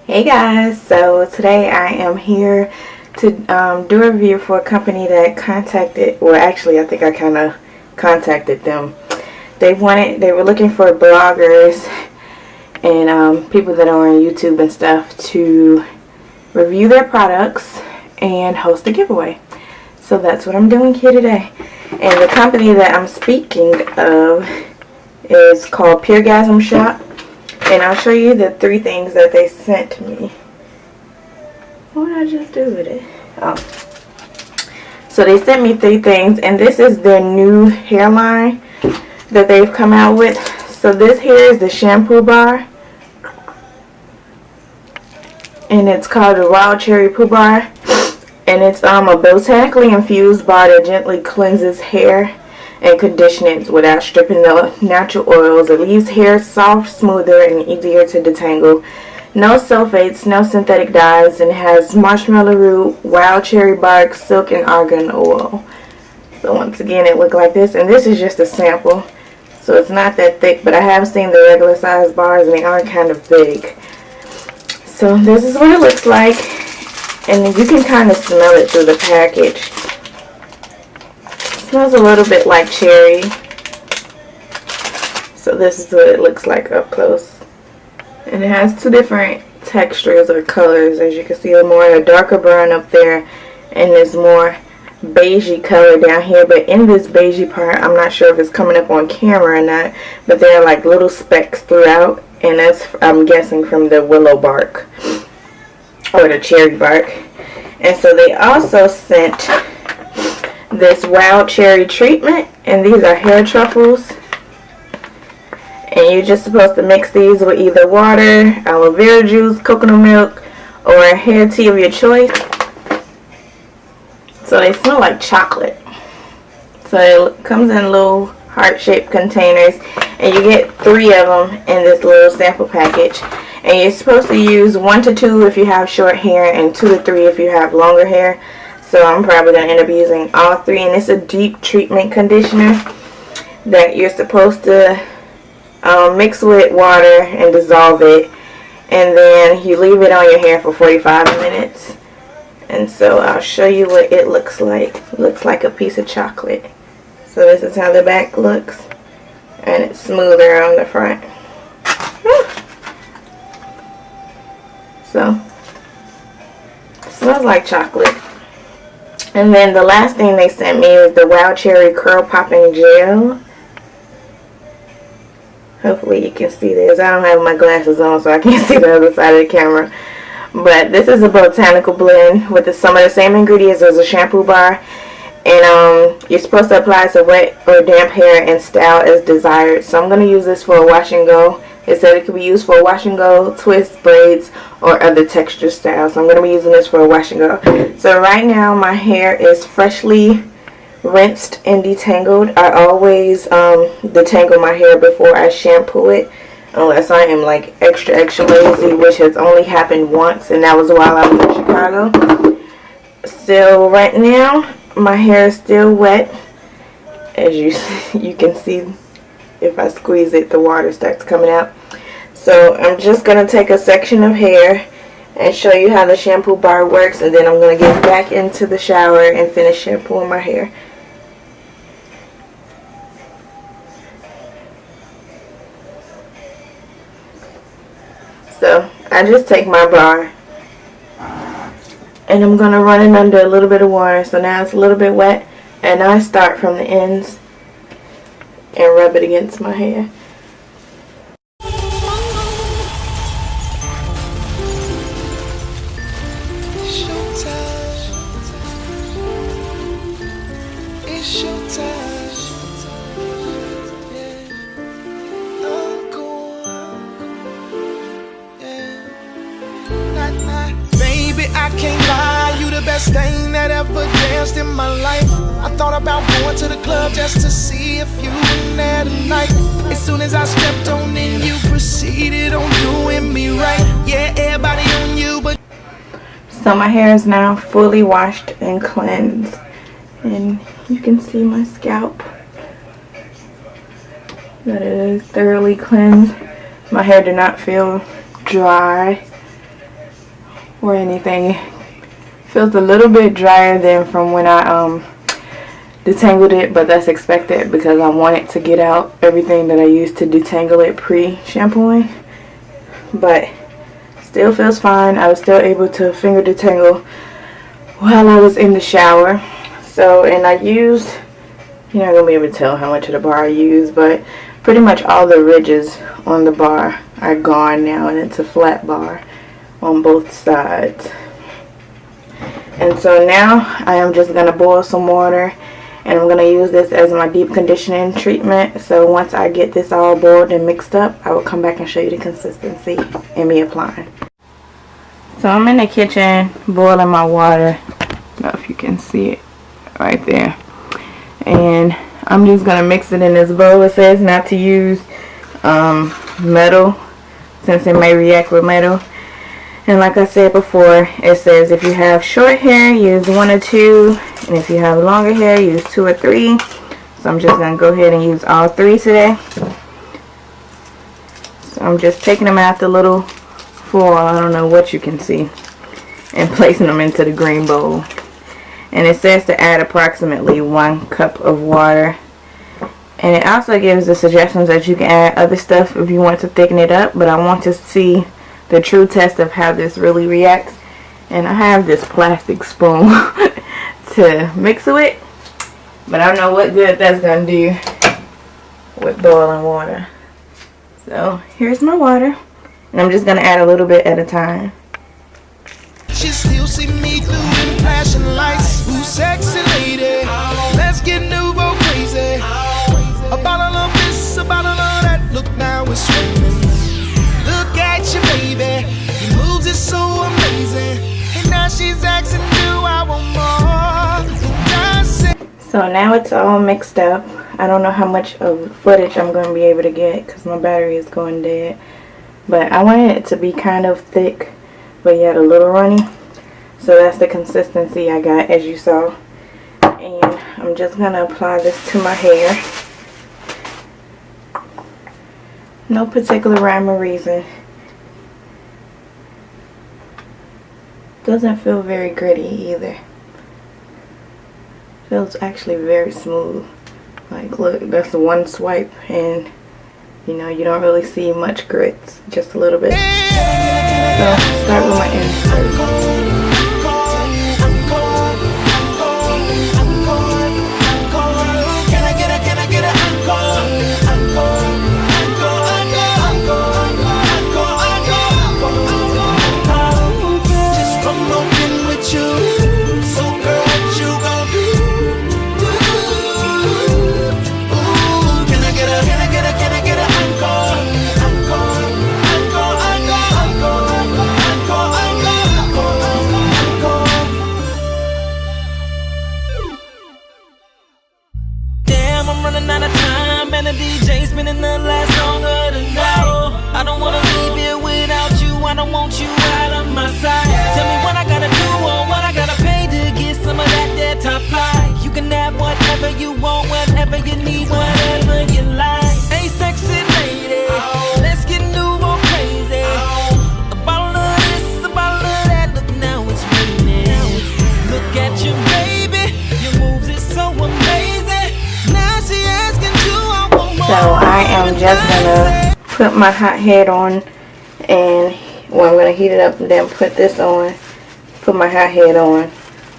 Hey guys, so today I am here to do a review for a company that contacted, well actually I think I kind of contacted them. They were looking for bloggers and people that are on YouTube and stuff to review their products and host a giveaway. So that's what I'm doing here today. And the company that I'm speaking of is called Purgasm Shop. And I'll show you the 3 things that they sent me. What did I just do with it? Oh. So they sent me 3 things, and this is their new hairline that they've come out with. So this here is the shampoo bar. And it's called the Wild Cherry Poo Bar. And it's a botanically infused bar that gently cleanses hair and condition it without stripping the natural oils. It leaves hair soft, smoother, and easier to detangle. No sulfates, no synthetic dyes, and has marshmallow root, wild cherry bark, silk, and argan oil. So once again, it looks like this, and this is just a sample, so it's not that thick, but I have seen the regular size bars and they are kind of big. So this is what it looks like, and you can kind of smell it through the package. Smells a little bit like cherry. So this is what it looks like up close. And it has 2 different textures or colors. As you can see, a darker brown up there and this more beigey color down here. But in this beigey part, I'm not sure if it's coming up on camera or not, but there are like little specks throughout, and that's, I'm guessing, from the willow bark or the cherry bark. And so they also sent this wild cherry treatment, and these are hair truffles, and you're just supposed to mix these with either water, aloe vera juice, coconut milk, or a hair tea of your choice. So they smell like chocolate. So it comes in little heart-shaped containers, and you get 3 of them in this little sample package. And you're supposed to use 1 to 2 if you have short hair and 2 to 3 if you have longer hair. So I'm probably going to end up using all 3. And it's a deep treatment conditioner that you're supposed to mix with water and dissolve it. And then you leave it on your hair for 45 minutes. And so I'll show you what it looks like. It looks like a piece of chocolate. So this is how the back looks. And it's smoother on the front. So it smells like chocolate. And then the last thing they sent me is the Wild Cherry Curl Popping Gel. Hopefully you can see this. I don't have my glasses on, so I can't see the other side of the camera. But this is a botanical blend with some of the same ingredients as a shampoo bar. And you're supposed to apply to wet or damp hair and style as desired. So I'm going to use this for a wash and go. It said it could be used for a wash and go, twist, braids, or other texture styles. So I'm going to be using this for a wash and go. So right now my hair is freshly rinsed and detangled. I always detangle my hair before I shampoo it, unless I am like extra lazy, which has only happened once, and that was while I was in Chicago. So right now my hair is still wet. As you can see, if I squeeze it, the water starts coming out. So I'm just going to take a section of hair and show you how the shampoo bar works, and then I'm going to get back into the shower and finish shampooing my hair. So I just take my bar and I'm going to run it under a little bit of water. So now it's a little bit wet, and I start from the ends and rub it against my hair. It's showtime. Yeah. Encore. Yeah. Baby, I can't lie. You the best thing that ever danced in my life. I thought about going to the club just to see if you were there tonight. As soon as I stepped on in, you proceeded on doing me right. Yeah, everybody on you, but so my hair is now fully washed and cleansed, and you can see my scalp that it is thoroughly cleansed. My hair did not feel dry or anything. It feels a little bit drier than from when I detangled it, but that's expected because I wanted to get out everything that I used to detangle it pre-shampooing. But still feels fine. I was still able to finger detangle while I was in the shower. So, and I used, you're not going to be able to tell how much of the bar I used, but pretty much all the ridges on the bar are gone now, and it's a flat bar on both sides. And so now I am just going to boil some water, and I'm going to use this as my deep conditioning treatment. So once I get this all boiled and mixed up, I will come back and show you the consistency and me applying. So I'm in the kitchen boiling my water. I don't know if you can see it right there. And I'm just going to mix it in this bowl. It says not to use metal since it may react with metal. And like I said before, it says if you have short hair, use 1 or 2. And if you have longer hair, use 2 or 3. So I'm just going to go ahead and use all 3 today. So I'm just taking them out the little foil, I don't know what you can see, and placing them into the green bowl. And it says to add approximately 1 cup of water. And it also gives the suggestions that you can add other stuff if you want to thicken it up. But I want to see the true test of how this really reacts. And I have this plastic spoon to mix it with. But I don't know what good that's going to do with boiling water. So here's my water. And I'm just going to add a little bit at a time. She still see me through in flashing lights. Ooh, sexy lady, let's get nouveau crazy. A bottle of this, a bottle of that. Look now it's swinging. Look at you, baby. Your moves is so amazing. And now she's asking, do I want more? So now it's all mixed up. I don't know how much of footage I'm going to be able to get because my battery is going dead. But I wanted it to be kind of thick, but yet a little runny. So that's the consistency I got, as you saw. And I'm just going to apply this to my hair. No particular rhyme or reason. Doesn't feel very gritty either. Feels actually very smooth. Like, look, that's one swipe and you know, you don't really see much grits, just a little bit. So, start with my ends first. spinning the last song of the night. I don't wanna leave here without you. I don't want you out of my sight. Tell me what I gotta do or what I gotta pay to get some of that there top flight. You can have whatever you want, whatever you need, whatever you like. Hey, sexy lady, let's get nouveau crazy. A bottle of this, a bottle of that. Look, now it's raining. Look at you, baby. Your moves is so amazing. Now she asking you, I want more. So I am just gonna put my hot head on, and well, I'm gonna heat it up and then put this on. Put my hot head on.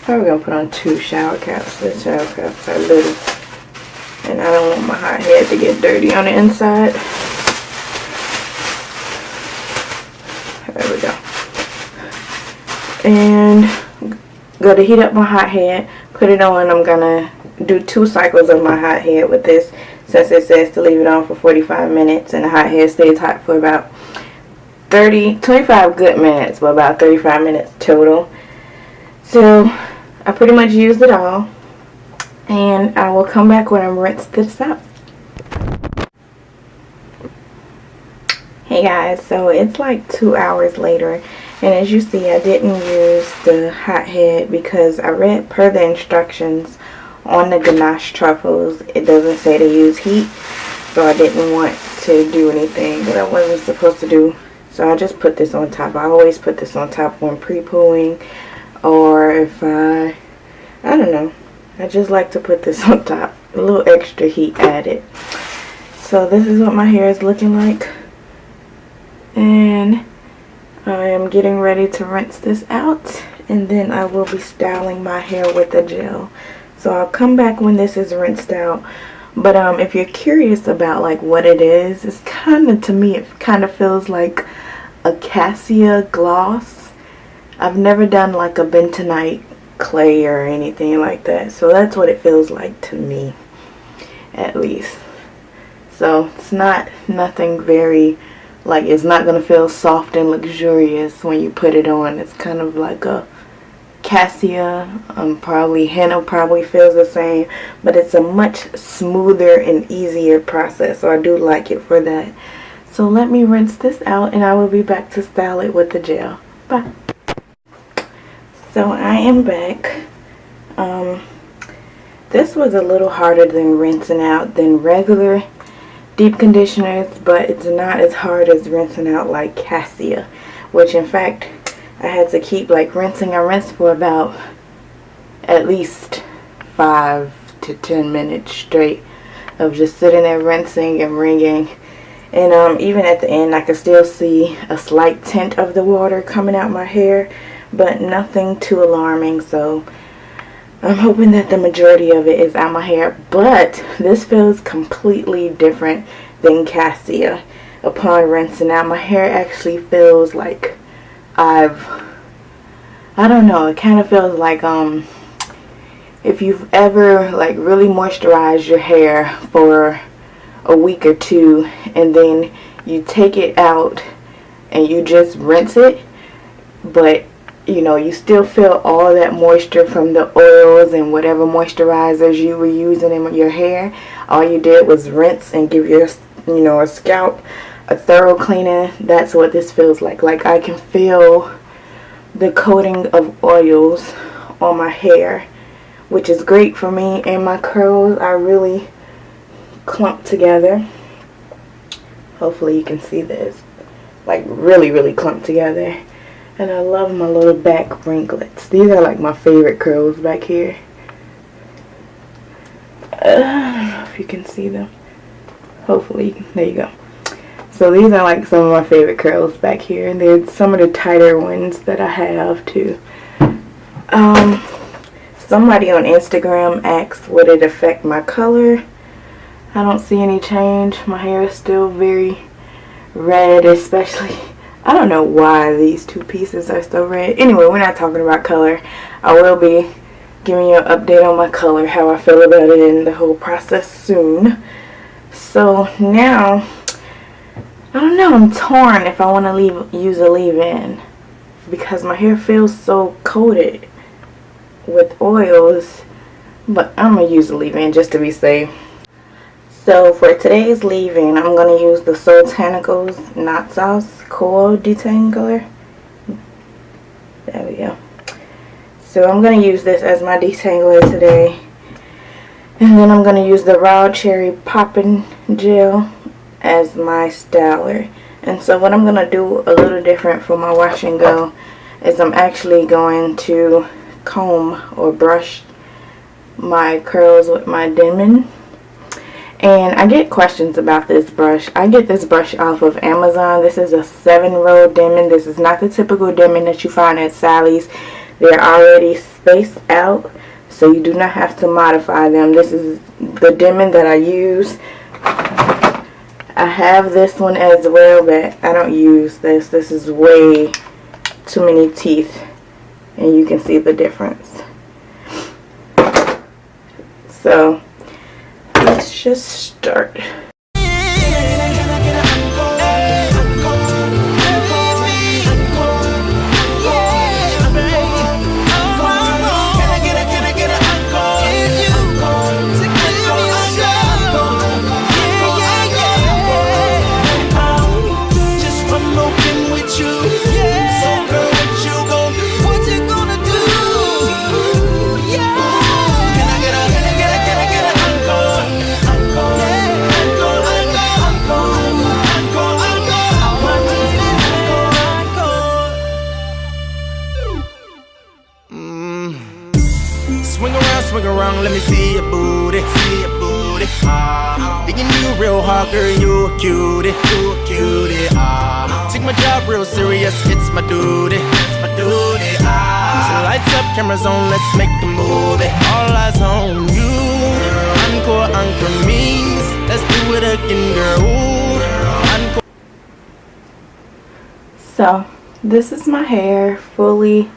Probably gonna put on 2 shower caps. The shower caps are little, and I don't want my hot head to get dirty on the inside. There we go. And go to heat up my hot head. Put it on. I'm gonna do 2 cycles of my hot head with this, since it says to leave it on for 45 minutes, and the hot head stays hot for about 25 good minutes, but about 35 minutes total. So I pretty much used it all, and I will come back when I'm rinsed this out. Hey guys, so it's like 2 hours later, and as you see, I didn't use the hot head because I read per the instructions on the ganache truffles, it doesn't say to use heat, so I didn't want to do anything that I wasn't supposed to do. So I just put this on top. I always put this on top when pre-pooing, or if I don't know, I just like to put this on top. A little extra heat added. So this is what my hair is looking like. And I am getting ready to rinse this out, and then I will be styling my hair with the gel. So I'll come back when this is rinsed out. But if you're curious about like what it is, it's kind of, to me, it kind of feels like a cassia gloss. I've never done like a bentonite clay or anything like that, so that's what it feels like to me, at least. So it's not nothing very, like, it's not gonna feel soft and luxurious when you put it on. It's kind of like a cassia, probably henna probably feels the same, but it's a much smoother and easier process, so I do like it for that. So let me rinse this out, and I will be back to style it with the gel. Bye. So I am back. This was a little harder than rinsing out than regular deep conditioners, but it's not as hard as rinsing out like cassia, which in fact I had to keep like rinsing. I rinsed for about at least 5 to 10 minutes straight of just sitting there rinsing and wringing. And even at the end I could still see a slight tint of the water coming out my hair, but nothing too alarming. So I'm hoping that the majority of it is out my hair. But this feels completely different than cassia. Upon rinsing out, my hair actually feels like I don't know, it kind of feels like if you've ever like really moisturized your hair for a week or two, and then you take it out and you just rinse it, but you know, you still feel all that moisture from the oils and whatever moisturizers you were using in your hair. All you did was rinse and give your, you know, a scalp a thorough cleaning. That's what this feels like. Like I can feel the coating of oils on my hair, which is great for me. And my curls are really clumped together. Hopefully you can see this, like really clumped together. And I love my little back ringlets. These are like my favorite curls back here. I don't know if you can see them. Hopefully, there you go. So these are like some of my favorite curls back here, and they're some of the tighter ones that I have too. Somebody on Instagram asked, would it affect my color? I don't see any change. My hair is still very red, especially. I don't know why these two pieces are so red. Anyway, we're not talking about color. I will be giving you an update on my color, how I feel about it, and the whole process soon. So now, I don't know, I'm torn if I want to use a leave-in, because my hair feels so coated with oils, but I'm going to use a leave-in just to be safe. So for today's leave-in, I'm going to use the Soultanicals Knot Sauce Coil Detangler. There we go. So I'm going to use this as my detangler today. And then I'm going to use the Raw Cherry Poppin' Gel as my styler. And so what I'm going to do a little different for my wash and go is I'm actually going to comb or brush my curls with my Denman. And I get questions about this brush. I get this brush off of Amazon. This is a 7-row Denman. This is not the typical Denman that you find at Sally's. They're already spaced out, so you do not have to modify them. This is the Denman that I use. I have this one as well, but I don't use this. This is way too many teeth, and you can see the difference. So let's just start. swing around, let me see your booty, see your booty. Digging you real hard, girl, you a cutie, you a cutie. Take my job real serious, it's my duty, it's my duty. So lights up, cameras on, let's make a movie. All eyes on you. Encore, Encore means let's do it again, girl. Encore. So this is my hair fully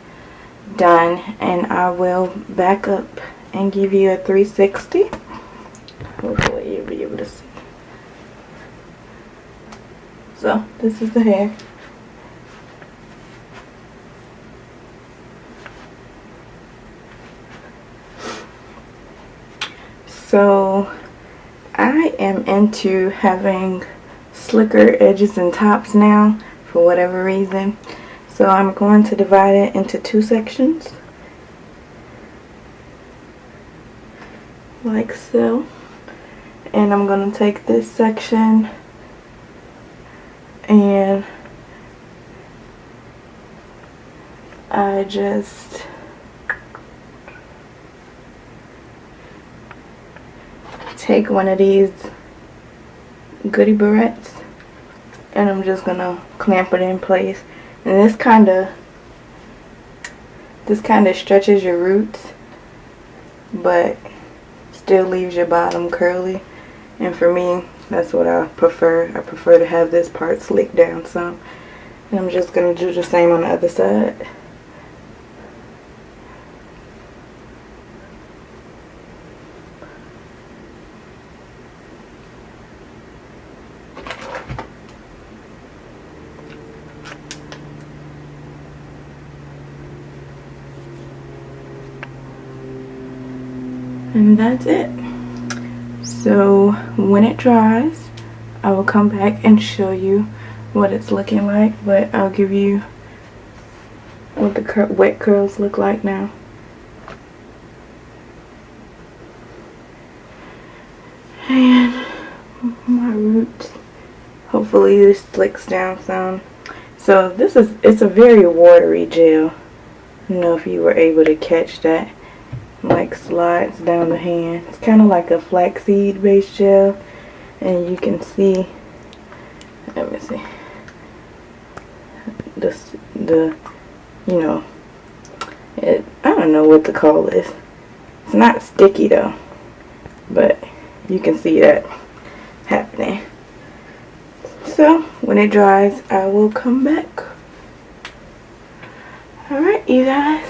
done, and I will back up and give you a 360. Hopefully you'll be able to see. So this is the hair. So I am into having slicker edges and tops now for whatever reason. So I'm going to divide it into 2 sections, like so. And I'm going to take this section and I just take one of these goodie barrettes and I'm just going to clamp it in place. And this kind of stretches your roots, but still leaves your bottom curly. And for me, that's what I prefer. I prefer to have this part slicked down some. And I'm just going to do the same on the other side. And that's it. So when it dries, I will come back and show you what it's looking like, but I'll give you what the wet curls look like now. And my roots, hopefully this slicks down some. So it's a very watery gel. I don't know if you were able to catch that. Like slides down the hand. It's kind of like a flaxseed based gel, and you can see, let me see, the you know, I don't know what to call this. It's not sticky though, but you can see that happening. So when it dries, I will come back. Alright, you guys.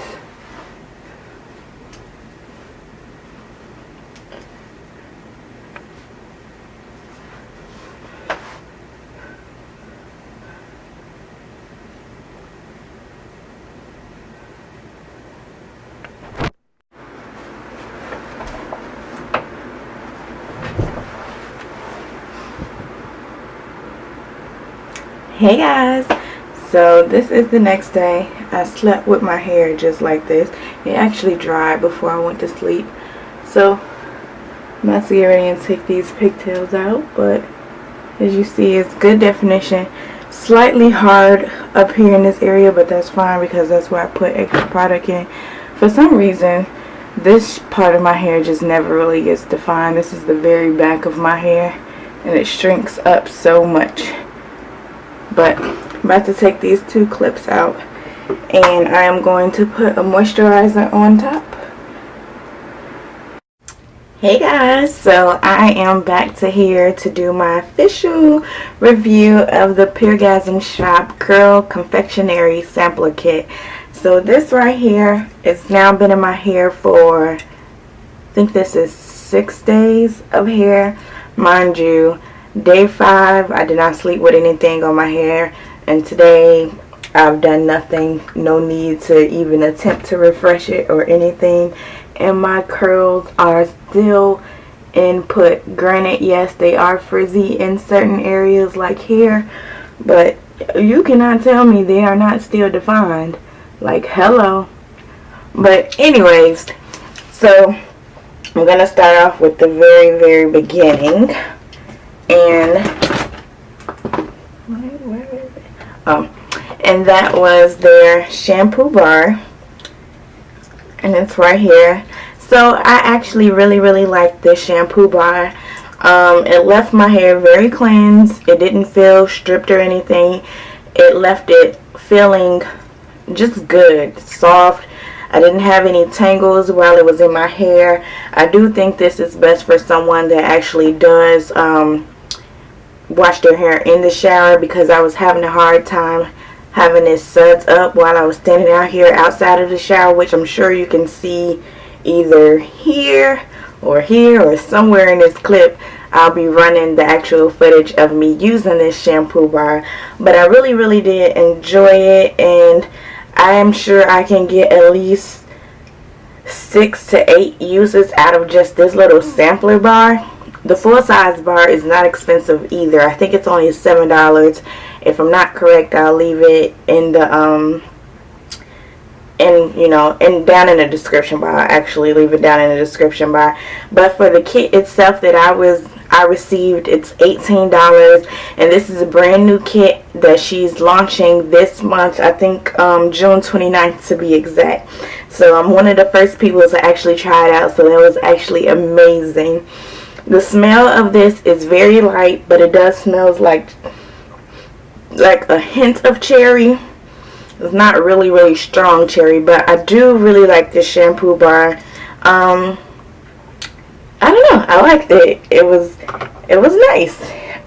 Hey guys, so this is the next day. I slept with my hair just like this. It actually dried before I went to sleep, so I'm about to get ready and take these pigtails out. But as you see, it's good definition. Slightly hard up here in this area, but that's fine because that's where I put extra product in. For some reason, this part of my hair just never really gets defined. This is the very back of my hair, and it shrinks up so much. But I'm about to take these 2 clips out, and I am going to put a moisturizer on top. Hey guys, so I am back to here to do my official review of the Purgasm Shop Curl Confectionery Sampler Kit. So this right here, it's now been in my hair for, I think this is 6 days of hair. Mind you, day 5, I did not sleep with anything on my hair, and today I've done nothing. No need to even attempt to refresh it or anything, and my curls are still input. Granted, yes, they are frizzy in certain areas like here, but you cannot tell me they are not still defined. Like, hello. But anyways, so I'm gonna start off with the very beginning. And where is it? And that was their shampoo bar, and it's right here. So I actually really like this shampoo bar. It left my hair very cleansed. It didn't feel stripped or anything. It left it feeling just good, soft. I didn't have any tangles while it was in my hair. I do think this is best for someone that actually does wash their hair in the shower, because I was having a hard time having it suds up while I was standing out here outside of the shower, which I'm sure you can see either here or somewhere in this clip. I'll be running the actual footage of me using this shampoo bar. But I really did enjoy it, and I am sure I can get at least 6 to 8 uses out of just this little sampler bar. The full size bar is not expensive either. I think it's only $7. If I'm not correct, I'll leave it in the down in the description bar. I'll actually leave it down in the description bar. But for the kit itself that I received, it's $18, and this is a brand new kit that she's launching this month. I think June 29th to be exact. So I'm one of the first people to actually try it out, so that was actually amazing. The smell of this is very light, but it does smell like a hint of cherry. It's not really strong cherry, but I do really like this shampoo bar. I don't know, I liked it. It was nice.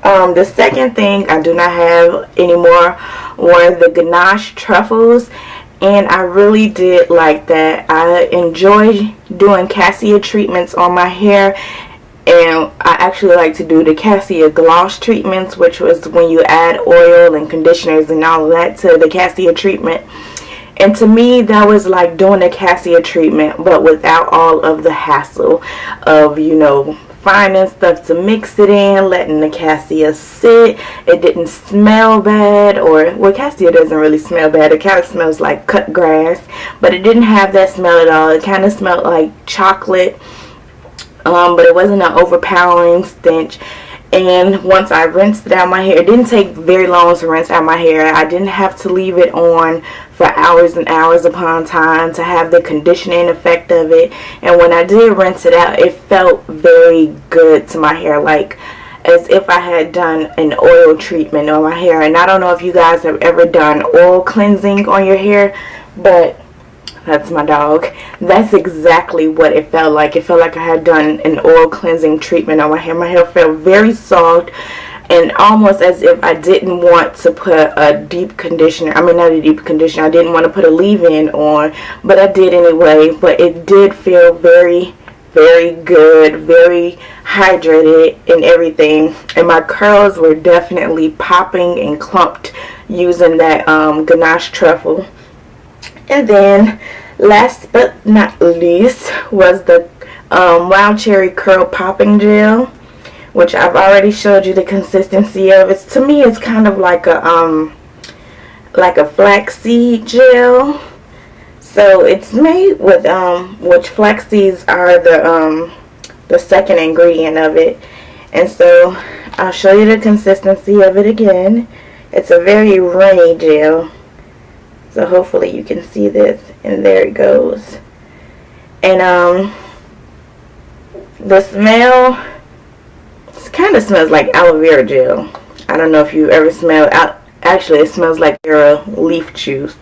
The second thing I do not have anymore were the ganache truffles, and I really did like that. I enjoy doing cassia treatments on my hair, and I actually like to do the cassia gloss treatments, which was when you add oil and conditioners and all of that to the cassia treatment. And to me, that was like doing a cassia treatment, but without all of the hassle of, finding stuff to mix it in, letting the cassia sit. It didn't smell bad, well, cassia doesn't really smell bad. It kind of smells like cut grass, but it didn't have that smell at all. It kind of smelled like chocolate. But it wasn't an overpowering stench. And once I rinsed it out my hair, it didn't take very long to rinse out my hair. I didn't have to leave it on for hours and hours upon time to have the conditioning effect of it. And when I did rinse it out, it felt very good to my hair, like as if I had done an oil treatment on my hair. And I don't know if you guys have ever done oil cleansing on your hair, but that's my dog. That's exactly what it felt like. It felt like I had done an oil cleansing treatment on my hair. My hair felt very soft, and almost as if I didn't want to put a deep conditioner. I mean, not a deep conditioner. I didn't want to put a leave-in on, but I did anyway. But it did feel very good, very hydrated and everything. And my curls were definitely popping and clumped using that ganache truffle. And then, last but not least, was the Wild Cherry Curl Popping Gel, which I've already showed you the consistency of. To me, it's kind of like a flaxseed gel. So it's made with which flax seeds are the second ingredient of it. And so I'll show you the consistency of it again. It's a very runny gel. So hopefully you can see this, and there it goes. And the smell, it kind of smells like aloe vera gel. I don't know if you ever smelled, actually it smells like aloe vera leaf juice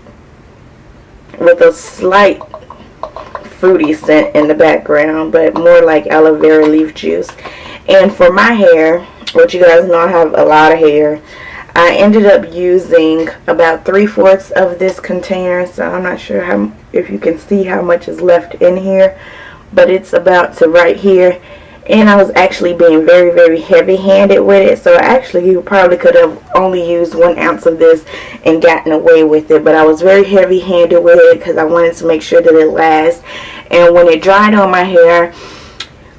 with a slight fruity scent in the background, but more like aloe vera leaf juice. And for my hair, which you guys know I have a lot of hair, I ended up using about 3/4 of this container, so I'm not sure if you can see how much is left in here, but it's about to right here. And I was actually being very heavy-handed with it, so actually you probably could have only used 1 ounce of this and gotten away with it, but I was very heavy-handed with it because I wanted to make sure that it lasts. And when it dried on my hair,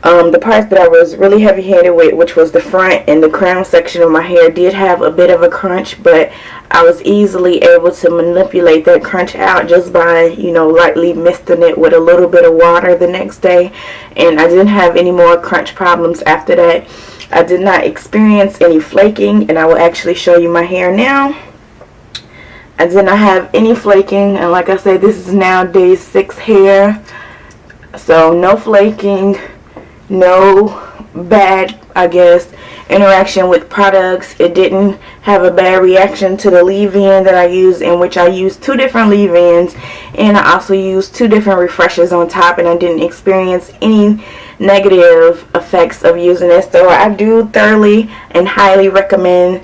the parts that I was really heavy-handed with, which was the front and the crown section of my hair, did have a bit of a crunch, but I was easily able to manipulate that crunch out just by, lightly misting it with a little bit of water the next day. And I didn't have any more crunch problems after that. I did not experience any flaking, and I will actually show you my hair now. I did not have any flaking, and like I said, this is now day 6 hair. So no flaking, no bad, I guess, interaction with products. It didn't have a bad reaction to the leave-in that I used, in which I used 2 different leave-ins, and I also used 2 different refreshers on top, and I didn't experience any negative effects of using it. So I do thoroughly and highly recommend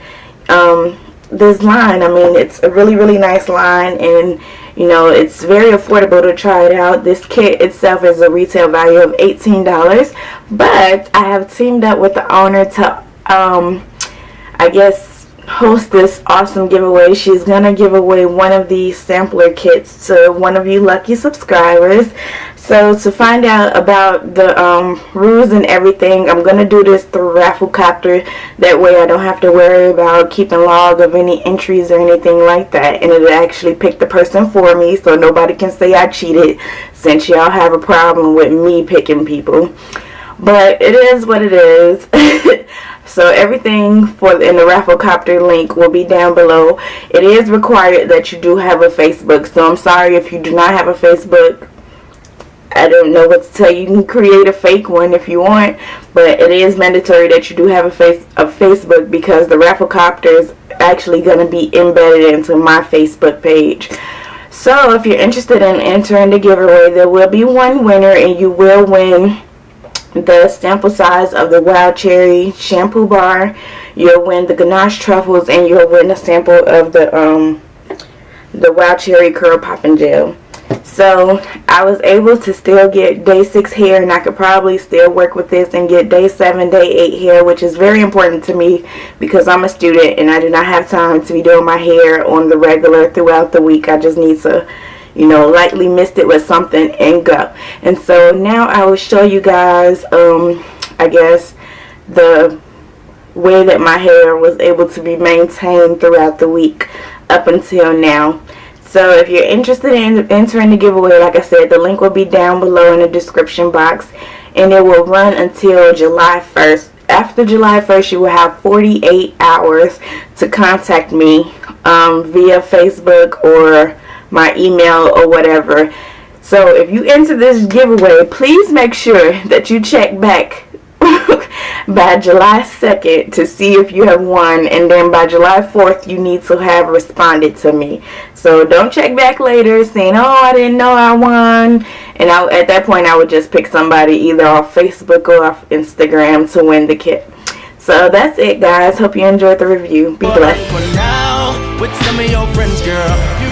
this line. I mean, it's a really nice line, and you know, it's very affordable to try it out. This kit itself is a retail value of $18, but I have teamed up with the owner to I guess host this awesome giveaway. She's gonna give away one of these sampler kits to one of you lucky subscribers. So to find out about the rules and everything, I'm gonna do this through Rafflecopter. That way I don't have to worry about keeping log of any entries or anything like that, and it'll actually pick the person for me, so nobody can say I cheated, since y'all have a problem with me picking people. But it is what it is. So everything in the Rafflecopter link will be down below. It is required that you do have a Facebook, so I'm sorry if you do not have a Facebook. I don't know what to tell you. You can create a fake one if you want, but it is mandatory that you do have a Facebook, because the Rafflecopter is actually going to be embedded into my Facebook page. So if you're interested in entering the giveaway, there will be one winner, and you will win the sample size of the Wild Cherry shampoo bar. You'll win the ganache truffles, and you'll win a sample of the Wild Cherry curl popping gel. So I was able to still get day 6 hair, and I could probably still work with this and get day 7, day 8 hair, which is very important to me because I'm a student and I do not have time to be doing my hair on the regular throughout the week. I just need to, you know, lightly mist it with something and go. And so now I will show you guys I guess the way that my hair was able to be maintained throughout the week up until now. So if you're interested in entering the giveaway, like I said, the link will be down below in the description box, and it will run until July 1st. After July 1st, you will have 48 hours to contact me via Facebook or my email or whatever. So if you enter this giveaway, please make sure that you check back by July 2nd to see if you have won, and then by July 4th you need to have responded to me. So don't check back later saying, oh, I didn't know I won, and at that point I would just pick somebody either off Facebook or off Instagram to win the kit. So that's it, guys. Hope you enjoyed the review. Be blessed. For now, with some of your friends, girl.